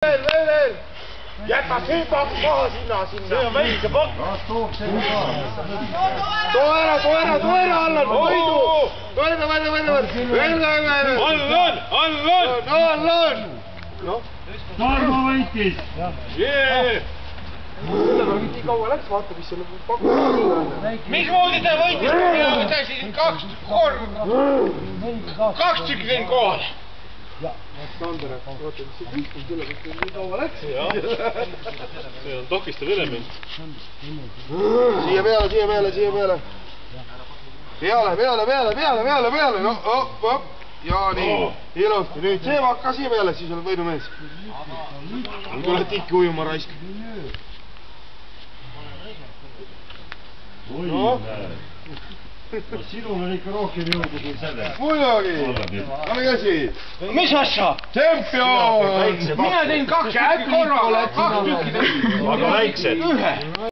Veel! Jäta see pakk maha sinna! See on väike pakk! Too ära, Allan! Võidu! Allan! Tarmo võitis! Nii kaua läks, vaata, mis selle pakku on. Mismoodi te võitis? Mina võtasin kaks tükki tein kohale. Sander, vaata, mis see kõik on selle võtta, nii kaua läks. See on takistav element. Siia peale. Peale. No, op. Ja nii, ilusti. Nüüd see vakka siia peale, siis oled võidumees. Tuled ikka ujuma raisk. Oi, näe. Sinul on ikka rohkem jõudu kui selle. Muidugi! Anna käsi! Mis asja? Tšempion! Mina tein kaks tükki korraga. Aga väiksed. Ühe.